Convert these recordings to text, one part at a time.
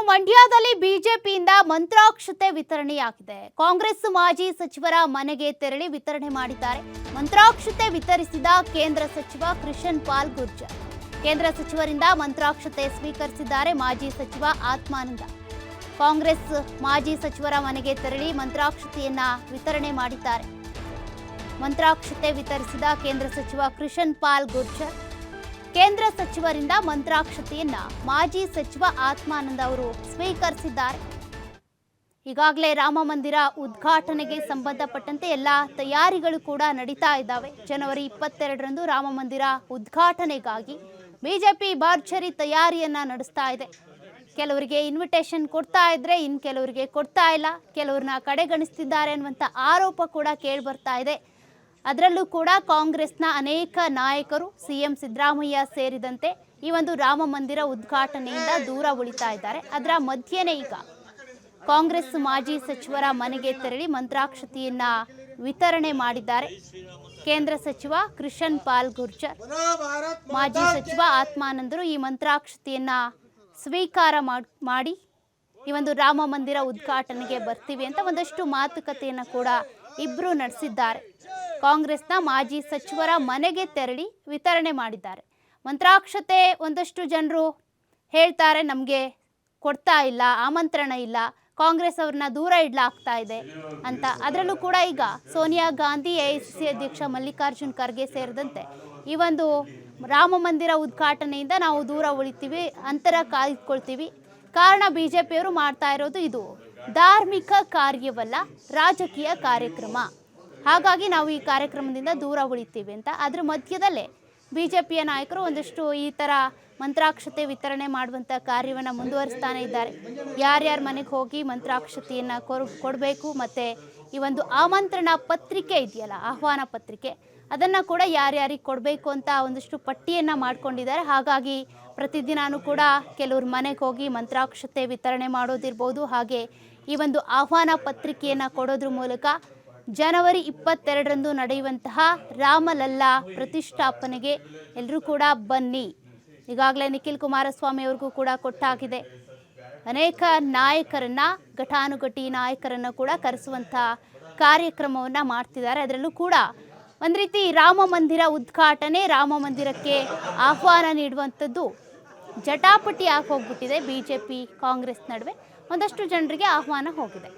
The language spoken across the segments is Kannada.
ಮಂಡ್ಯದಲ್ಲಿ ಬಿಜೆಪಿಯಿಂದ ಮಂತ್ರಾಕ್ಷತೆ ವಿತರಣೆಯಾಗಿದೆ. ಕಾಂಗ್ರೆಸ್ ಮಾಜಿ ಸಚಿವರ ಮನೆಗೆ ತೆರಳಿ ವಿತರಣೆ ಮಾಡಿದ್ದಾರೆ. ಮಂತ್ರಾಕ್ಷತೆ ವಿತರಿಸಿದ ಕೇಂದ್ರ ಸಚಿವ ಕೃಷನ್ ಪಾಲ್ ಗುರ್ಜರ್. ಕೇಂದ್ರ ಸಚಿವರಿಂದ ಮಂತ್ರಾಕ್ಷತೆ ಸ್ವೀಕರಿಸಿದ್ದಾರೆ ಮಾಜಿ ಸಚಿವ ಆತ್ಮಾನಂದ. ಕಾಂಗ್ರೆಸ್ ಮಾಜಿ ಸಚಿವರ ಮನೆಗೆ ತೆರಳಿ ಮಂತ್ರಾಕ್ಷತೆಯನ್ನ ವಿತರಣೆ ಮಾಡಿದ್ದಾರೆ. ಮಂತ್ರಾಕ್ಷತೆ ವಿತರಿಸಿದ ಕೇಂದ್ರ ಸಚಿವ ಕೃಷನ್ ಪಾಲ್ ಗುರ್ಜರ್ ಕೇಂದ್ರ ಸಚಿವರಿಂದ ಮಂತ್ರಾಕ್ಷತೆಯನ್ನ ಮಾಜಿ ಸಚಿವ ಆತ್ಮಾನಂದ ಅವರು ಸ್ವೀಕರಿಸಿದ್ದಾರೆ. ಈಗಾಗಲೇ ರಾಮ ಮಂದಿರ ಉದ್ಘಾಟನೆಗೆ ಸಂಬಂಧಪಟ್ಟಂತೆ ಎಲ್ಲ ತಯಾರಿಗಳು ಕೂಡ ನಡೀತಾ ಇದ್ದಾವೆ. ಜನವರಿ 22ರಂದು ರಾಮ ಮಂದಿರ ಉದ್ಘಾಟನೆಗಾಗಿ ಬಿಜೆಪಿ ಭರ್ಜರಿ ತಯಾರಿಯನ್ನ ನಡೆಸ್ತಾ ಇದೆ. ಕೆಲವರಿಗೆ ಇನ್ವಿಟೇಷನ್ ಕೊಡ್ತಾ ಇದ್ರೆ ಇನ್ನು ಕೆಲವರಿಗೆ ಕೊಡ್ತಾ ಇಲ್ಲ, ಕೆಲವ್ರನ್ನ ಕಡೆಗಣಿಸ್ತಿದ್ದಾರೆ ಅನ್ನುವಂಥ ಆರೋಪ ಕೂಡ ಕೇಳಿ ಬರ್ತಾ ಇದೆ. ಅದರಲ್ಲೂ ಕೂಡ ಕಾಂಗ್ರೆಸ್ನ ಅನೇಕ ನಾಯಕರು ಸಿಎಂ ಸಿದ್ದರಾಮಯ್ಯ ಸೇರಿದಂತೆ ಈ ಒಂದು ರಾಮ ಮಂದಿರ ಉದ್ಘಾಟನೆಯಿಂದ ದೂರ ಉಳಿತಾ ಇದ್ದಾರೆ. ಅದರ ಮಧ್ಯೆನೇ ಈಗ ಕಾಂಗ್ರೆಸ್ ಮಾಜಿ ಸಚಿವರ ಮನೆಗೆ ತೆರಳಿ ಮಂತ್ರಾಕ್ಷತೆಯನ್ನ ವಿತರಣೆ ಮಾಡಿದ್ದಾರೆ. ಕೇಂದ್ರ ಸಚಿವ ಕೃಷನ್ ಪಾಲ್ ಗುರ್ಜರ್, ಮಾಜಿ ಸಚಿವ ಆತ್ಮಾನಂದರು ಈ ಮಂತ್ರಾಕ್ಷತೆಯನ್ನ ಸ್ವೀಕಾರ ಮಾಡಿ ಈ ಒಂದು ರಾಮ ಮಂದಿರ ಉದ್ಘಾಟನೆಗೆ ಬರ್ತೀವಿ ಅಂತ ಒಂದಷ್ಟು ಮಾತುಕತೆಯನ್ನು ಕೂಡ ಇಬ್ಬರು ನಡೆಸಿದ್ದಾರೆ. ಕಾಂಗ್ರೆಸ್ನ ಮಾಜಿ ಸಚಿವರ ಮನೆಗೆ ತೆರಳಿ ವಿತರಣೆ ಮಾಡಿದ್ದಾರೆ. ಮಂತ್ರಾಕ್ಷತೆ ಒಂದಷ್ಟು ಜನರು ಹೇಳ್ತಾರೆ ನಮಗೆ ಕೊಡ್ತಾ ಇಲ್ಲ, ಆಮಂತ್ರಣ ಇಲ್ಲ, ಕಾಂಗ್ರೆಸ್ ಅವ್ರನ್ನ ದೂರ ಇಡ್ಲಾಗ್ತಾ ಇದೆ ಅಂತ. ಅದರಲ್ಲೂ ಕೂಡ ಈಗ ಸೋನಿಯಾ ಗಾಂಧಿ, ಎಐಸಿಸಿ ಅಧ್ಯಕ್ಷ ಮಲ್ಲಿಕಾರ್ಜುನ್ ಖರ್ಗೆ ಸೇರಿದಂತೆ ಈ ಒಂದು ರಾಮ ಮಂದಿರ ಉದ್ಘಾಟನೆಯಿಂದ ನಾವು ದೂರ ಉಳಿತೀವಿ, ಅಂತರ ಕಾಯ್ದುಕೊಳ್ತೀವಿ. ಕಾರಣ ಬಿಜೆಪಿಯವರು ಮಾಡ್ತಾ ಇರೋದು ಇದು ಧಾರ್ಮಿಕ ಕಾರ್ಯವಲ್ಲ, ರಾಜಕೀಯ ಕಾರ್ಯಕ್ರಮ. ಹಾಗಾಗಿ ನಾವು ಈ ಕಾರ್ಯಕ್ರಮದಿಂದ ದೂರ ಉಳಿತೀವಿ ಅಂತ. ಅದ್ರ ಮಧ್ಯದಲ್ಲೇ ಬಿಜೆಪಿಯ ನಾಯಕರು ಒಂದಷ್ಟು ಈ ಥರ ಮಂತ್ರಾಕ್ಷತೆ ವಿತರಣೆ ಮಾಡುವಂಥ ಕಾರ್ಯವನ್ನು ಮುಂದುವರಿಸ್ತಾನೆ ಇದ್ದಾರೆ. ಯಾರ್ಯಾರ ಮನೆಗೆ ಹೋಗಿ ಮಂತ್ರಾಕ್ಷತೆಯನ್ನು ಕೊಡಬೇಕು, ಮತ್ತು ಈ ಒಂದು ಆಮಂತ್ರಣ ಪತ್ರಿಕೆ ಇದೆಯಲ್ಲ, ಆಹ್ವಾನ ಪತ್ರಿಕೆ, ಅದನ್ನು ಕೂಡ ಯಾರ್ಯಾರಿಗೆ ಕೊಡಬೇಕು ಅಂತ ಒಂದಷ್ಟು ಪಟ್ಟಿಯನ್ನು ಮಾಡ್ಕೊಂಡಿದ್ದಾರೆ. ಹಾಗಾಗಿ ಪ್ರತಿದಿನಾನು ಕೂಡ ಕೆಲವ್ರ ಮನೆಗೆ ಹೋಗಿ ಮಂತ್ರಾಕ್ಷತೆ ವಿತರಣೆ ಮಾಡೋದಿರ್ಬೋದು, ಹಾಗೆ ಈ ಒಂದು ಆಹ್ವಾನ ಪತ್ರಿಕೆಯನ್ನು ಕೊಡೋದ್ರ ಮೂಲಕ ಜನವರಿ 22ರಂದು ನಡೆಯುವಂತಹ ರಾಮಲಲ್ಲಾ ಪ್ರತಿಷ್ಠಾಪನೆಗೆ ಎಲ್ಲರೂ ಕೂಡ ಬನ್ನಿ. ಈಗಾಗಲೇ ನಿಖಿಲ್ ಕುಮಾರಸ್ವಾಮಿ ಅವ್ರಿಗೂ ಕೂಡ ಕೊಟ್ಟಾಗಿದೆ. ಅನೇಕ ನಾಯಕರನ್ನ, ಘಟಾನುಘಟಿ ನಾಯಕರನ್ನು ಕೂಡ ಕರೆಸುವಂಥ ಕಾರ್ಯಕ್ರಮವನ್ನು ಮಾಡ್ತಿದ್ದಾರೆ. ಅದರಲ್ಲೂ ಕೂಡ ಒಂದು ರೀತಿ ರಾಮ ಮಂದಿರ ಉದ್ಘಾಟನೆ, ರಾಮ ಮಂದಿರಕ್ಕೆ ಆಹ್ವಾನ ನೀಡುವಂಥದ್ದು ಜಟಾಪಟಿ ಆಗಿ ಹೋಗ್ಬಿಟ್ಟಿದೆ. ಬಿಜೆಪಿ ಕಾಂಗ್ರೆಸ್ ನಡುವೆ ಒಂದಷ್ಟು ಜನರಿಗೆ ಆಹ್ವಾನ ಹೋಗಿದೆ.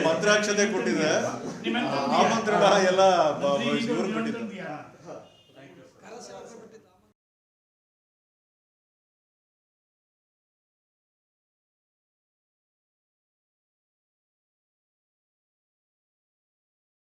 ಮಂತ್ರಾಕ್ಷತೆ ಕೊಟ್ಟಿದ್ರೆ ಆಮಂತ್ರಣ ಎಲ್ಲ ಇವರು ಕೊಟ್ಟಿದ್ರು.